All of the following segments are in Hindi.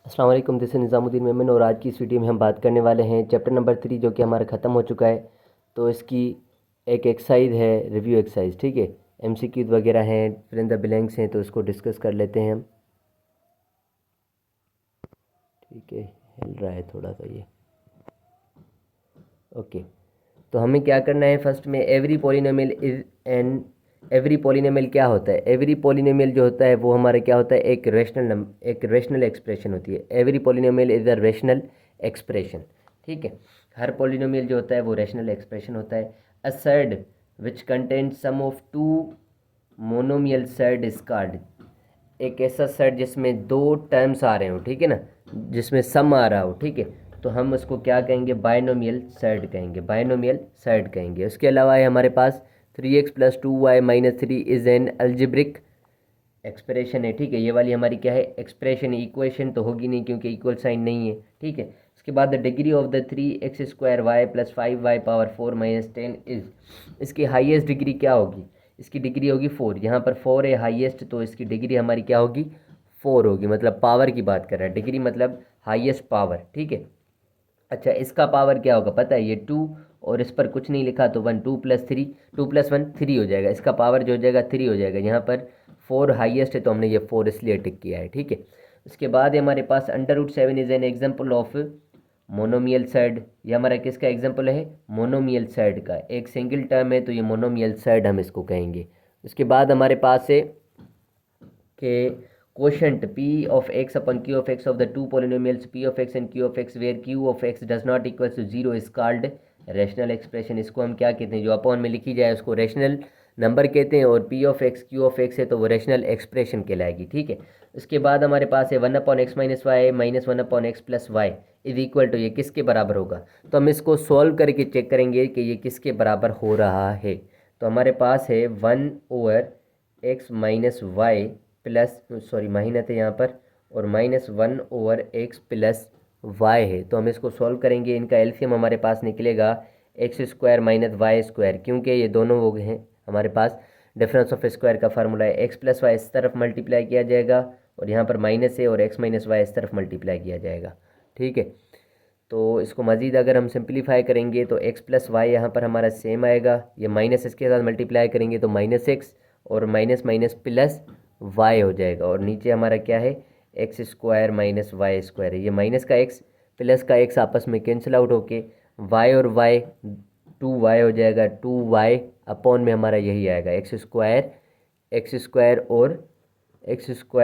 अस्सलाम वालेकुम, दिस इज़ निज़ामुद्दीन मेमन और आज की इस वीडियो में हम बात करने वाले हैं चैप्टर नंबर 3 जो कि हमारा ख़त्म हो चुका है। तो इसकी एक एक्सरसाइज है, रिव्यू एक्सरसाइज, ठीक है। एमसीक्यूज वगैरह हैं, फिल इन द ब्लैंक्स हैं, तो इसको डिस्कस कर लेते हैं हम। ठीक है, हिल रहा है थोड़ा सा ये। ओके, तो हमें क्या करना है, फर्स्ट में every polynomial is an. Every polynomial क्या होता है? एवरी पॉलिनोमियल जो होता है वो हमारा क्या होता है, एक रेशनल एक्सप्रेशन होती है। Every polynomial is a rational expression, ठीक है। हर पॉलिनोमियल जो होता है वो रेशनल एक्सप्रेशन होता है। A surd which contains sum of two monomial surd is called. एक ऐसा सेट जिसमें दो टर्म्स आ रहे हो, ठीक है ना, जिसमें सम आ रहा हो, ठीक है, तो हम उसको क्या कहेंगे? बायनोमियल सेट कहेंगे, बायनोमियल सेट कहेंगे। उसके अलावा है हमारे पास 3x + 2y - 3 is an algebraic expression है, ठीक है। ये वाली हमारी क्या है? एक्सप्रेशन। इक्वेशन तो होगी नहीं क्योंकि इक्वल साइन नहीं है, ठीक है। उसके बाद the degree of the 3x² y + 5y⁴ - 10 is. इसकी हाईएस्ट डिग्री क्या होगी? इसकी डिग्री होगी 4। यहाँ पर 4 है हाईएस्ट, तो इसकी डिग्री हमारी क्या होगी? 4 होगी। मतलब पावर की बात कर रहा है, डिग्री मतलब हाईएस्ट पावर, ठीक है। अच्छा, इसका पावर क्या होगा पता है? ये 2 और इस पर कुछ नहीं लिखा तो 1, 2 + 3, 2 + 1 3 हो जाएगा। इसका पावर जो हो जाएगा 3 हो जाएगा। यहाँ पर 4 हाईएस्ट है तो हमने ये 4 इसलिए टिक किया है, ठीक है। उसके बाद हमारे पास √7 is an example of monomial said. ये हमारा किसका एग्जाम्पल है? मोनोमियल सेड का। एक सिंगल टर्म है तो ये मोनोमियल सेड हम इसको कहेंगे। उसके बाद हमारे पास है कि quotient p of x upon q of x of the two polynomials p of x and q of x where q of x does not equal to 0 is called rational expression. इसको हम क्या कहते हैं? जो अपॉन में लिखी जाए उसको रैशनल नंबर कहते हैं, और p of x q of x है तो वो रैशनल एक्सप्रेशन कहलाएगी, ठीक है। उसके बाद हमारे पास है 1/x - y - 1/x + y is equal to, ये किसके बराबर होगा? तो हम इसको सॉल्व करके चेक करेंगे कि ये किसके बराबर हो रहा है। तो हमारे पास है 1/x - y plus, sorry minus है यहाँ पर, और -1/x + y है। तो हम इसको सॉल्व करेंगे, इनका एलसीएम हमारे पास निकलेगा x² - y², क्योंकि ये दोनों वो हैं हमारे पास। डिफरेंस ऑफ स्क्वायर का फार्मूला है x + y इस तरफ मल्टीप्लाई किया जाएगा, और यहाँ पर माइनस है, और x - y इस तरफ मल्टीप्लाई किया जाएगा, ठीक है। तो इसको मज़ीद अगर हम सिंप्लीफाई करेंगे तो x + y यहाँ पर हमारा सेम आएगा। ये माइनस इसके साथ मल्टीप्लाई करेंगे तो -x, और माइनस माइनस प्लस y हो जाएगा, और नीचे हमारा क्या है? x² - y² है। ये माइनस का x प्लस का x आपस में कैंसिल आउट होके y और y 2y हो जाएगा। 2y अपॉन में हमारा यही आएगा x² और x² -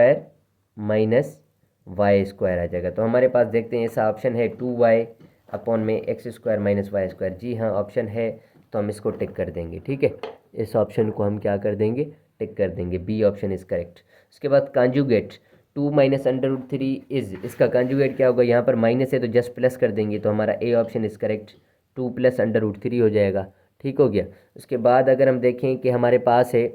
y² आ जाएगा। तो हमारे पास देखते हैं ऐसा ऑप्शन है 2y अपॉन में x² - y²। जी हाँ, ऑप्शन है, तो हम इसको टिक कर देंगे, ठीक है। इस ऑप्शन को हम क्या कर देंगे? टिक कर देंगे। B option is correct. उसके बाद कॉन्जुगेट 2 - √3 इज़, इसका कॉन्जुगेट क्या होगा? यहाँ पर माइनस है तो जस्ट प्लस कर देंगे, तो हमारा ए ऑप्शन इज़ करेक्ट, 2 + √3 हो जाएगा, ठीक हो गया। उसके बाद अगर हम देखें कि हमारे पास है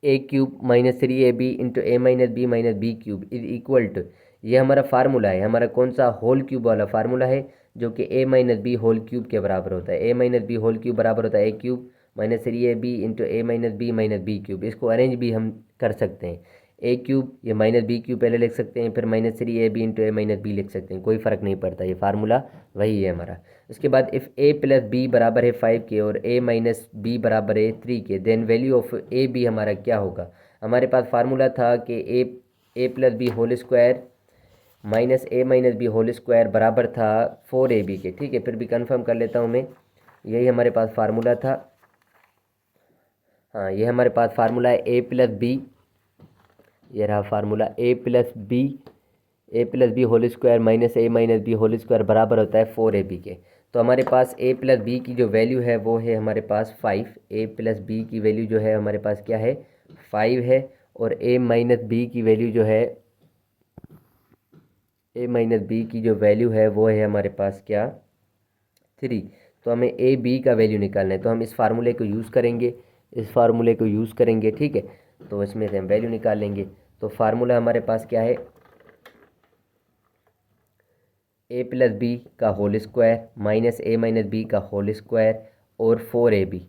a³ - 3ab × a - b - b³ is equal to, ये हमारा फार्मूला है, हमारा कौन सा? होल क्यूब वाला फार्मूला है, जो कि a - b होल क्यूब के बराबर होता है। a - b होल क्यूब बराबर होता है a³ - 3ab × a - b - b³। इसको अरेंज भी हम कर सकते हैं, a³, ये -b³ पहले लिख सकते हैं, फिर -3ab × a - b लिख सकते हैं, कोई फ़र्क नहीं पड़ता, ये फार्मूला वही है हमारा। उसके बाद इफ़ a + b बराबर है 5 के और a - b बराबर है 3 के, then value of a b हमारा क्या होगा? हमारे पास फार्मूला था कि a + b whole square minus a - b whole square बराबर था 4ab के, ठीक है। फिर भी कंफर्म कर लेता हूँ मैं, यही हमारे पास फार्मूला था। हाँ, ये हमारे पास फार्मूला है a + b, ये रहा formula a + b whole square minus a - b whole square बराबर होता है 4ab के। तो हमारे पास a + b की जो वैल्यू है वो है हमारे पास 5। a + b की वैल्यू जो है हमारे पास क्या है? 5 है, और a - b की वैल्यू जो है, a - b की जो वैल्यू है वो है हमारे पास क्या? 3। तो हमें a b का वैल्यू निकालना है, तो हम इस फार्मूले को यूज़ करेंगे, इस फार्मूले को यूज़ करेंगे, ठीक है। तो इसमें से हम वैल्यू निकाल लेंगे। तो फार्मूला हमारे पास क्या है? a + b का whole square minus a - b का होल स्क्वायर और 4ab,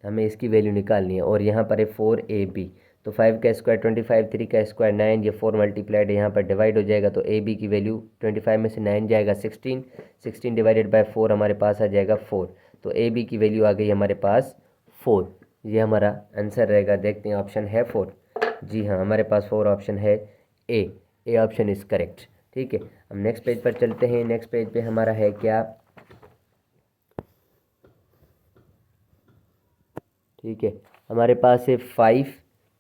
हमें इसकी वैल्यू निकालनी है, और यहाँ पर है 4ab। तो 5 का स्क्वायर 25, 3 का स्क्वायर 9, ये 4 मल्टीप्लाइड यहाँ पर डिवाइड हो जाएगा, तो ए बी की वैल्यू 25 में से 9 जाएगा 16, 16 डिवाइडेड बाय 4 हमारे पास आ जाएगा 4, तो ए बी की वैल्यू आ गई हमारे पास 4। ये हमारा आंसर रहेगा। देखते हैं ऑप्शन है 4। जी हाँ, हमारे पास 4 ऑप्शन है ए ऑप्शन इज़ करेक्ट। ठीक है, हम नेक्स्ट पेज पर चलते हैं। नेक्स्ट पेज पे हमारा है क्या, ठीक है, हमारे पास है 5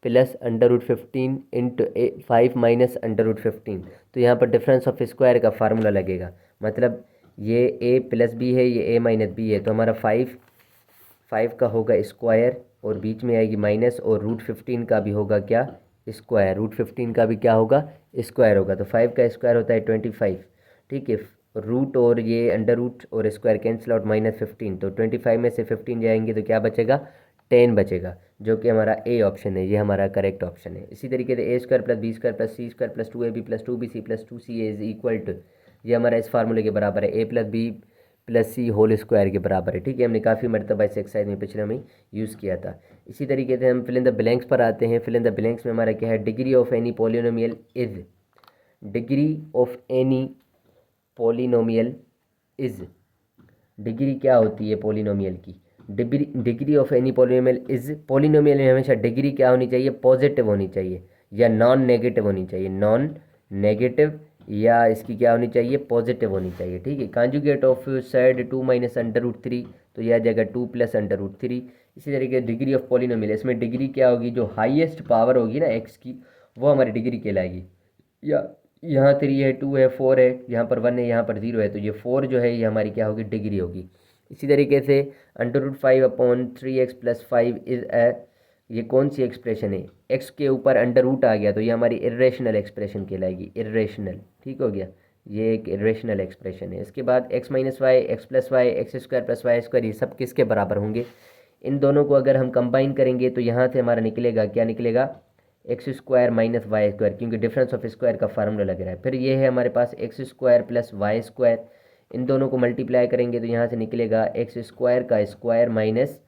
प्लस √15 इंटू 5 माइनस √15। तो यहाँ पर डिफरेंस ऑफ स्क्वायर का फार्मूला लगेगा, मतलब ये a प्लस बी है, ये a माइनस बी है, तो हमारा 5 का होगा स्क्वायर और बीच में आएगी माइनस, और √15 का भी होगा क्या, स्क्वायर। √15 का भी क्या होगा, स्क्वायर होगा। तो 5 का स्क्वायर होता है 25। ठीक है, रूट और ये अंडर रूट और स्क्वायर कैंसिल आउट, -15, तो 25 में से 15 जाएंगे तो क्या बचेगा, 10 बचेगा, जो कि हमारा ए ऑप्शन है। ये हमारा करेक्ट ऑप्शन है। इसी तरीके से a² + b² + c² + 2ab + 2bc + 2ca is equal to, ये हमारा इस फार्मूले के बराबर है, a + b + c whole square के बराबर है। ठीक है, हमने काफ़ी मरतबा इस एक्सरसाइज में पिछले में यूज़ किया था। इसी तरीके से हम फिल इन द ब्लैंक्स पर आते हैं। फिल इन द ब्लैंक्स में हमारा क्या है, degree of any polynomial is, degree of any polynomial is, degree क्या होती है पॉलिनोमियल की, degree of any polynomial is, polynomial में हमेशा डिग्री क्या होनी चाहिए, पॉजिटिव होनी चाहिए या नॉन नेगेटिव होनी चाहिए, नॉन नेगेटिव या इसकी क्या होनी चाहिए, पॉजिटिव होनी चाहिए। ठीक है, कॉन्जुगेट ऑफ साइड 2 माइनस √3, तो यह आ जाएगा 2 + √3। इसी तरीके डिग्री ऑफ पॉलिनोमियल, इसमें डिग्री क्या होगी, जो हाईएस्ट पावर होगी ना एक्स की, वो हमारी डिग्री कहलाएगी। या यहाँ 3 है, 2 है, 4 है, यहाँ पर 1 है, यहाँ पर 0 है, तो ये 4 जो है ये हमारी क्या होगी, डिग्री होगी। इसी तरीके से √5/3x + 5 इज ये कौन सी एक्सप्रेशन है, x के ऊपर अंडर रूट आ गया तो ये हमारी इर्रेशनल एक्सप्रेशन कहलाएगी, इर्रेशनल। ठीक हो गया, ये एक इर्रेशनल एक्सप्रेशन है। इसके बाद x - y, x + y, x² + y², ये सब किसके बराबर होंगे, इन दोनों को अगर हम कंबाइन करेंगे तो यहाँ से हमारा निकलेगा क्या, निकलेगा x² - y², क्योंकि डिफरेंस ऑफ स्क्वायर का फार्मूला लग रहा है। फिर ये है हमारे पास x² + y², इन दोनों को मल्टीप्लाई करेंगे तो यहाँ से निकलेगा x² का स्क्वायर माइनस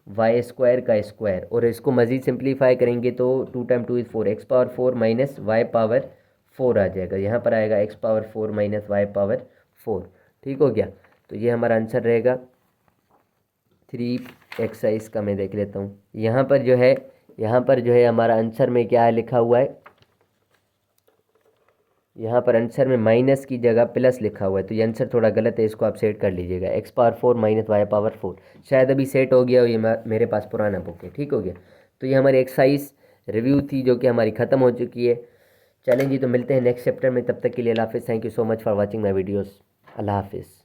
y² का स्क्वायर, और इसको मज़ीद सिंप्लीफाई करेंगे तो 2 × 2 = 4, x⁴ माइनस y⁴ आ जाएगा। यहाँ पर आएगा x⁴ माइनस y⁴। ठीक हो गया, तो ये हमारा आंसर रहेगा। 3 एक्सरसाइज का मैं देख लेता हूँ। यहाँ पर जो है हमारा आंसर में क्या लिखा हुआ है, यहाँ पर आंसर में माइनस की जगह प्लस लिखा हुआ है, तो ये आंसर थोड़ा गलत है, इसको आप सेट कर लीजिएगा, x⁴ माइनस y⁴। शायद अभी सेट हो गया हो, ये मेरे पास पुराना बुक है। ठीक हो गया, तो ये हमारी एक्सरसाइज रिव्यू थी जो कि हमारी ख़त्म हो चुकी है। चलें जी, तो मिलते हैं नेक्स्ट चैप्टर में, तब तक के लिए अल्लाह हाफिज़। Thank you so much for watching my videos. अल्लाह हाफिज़।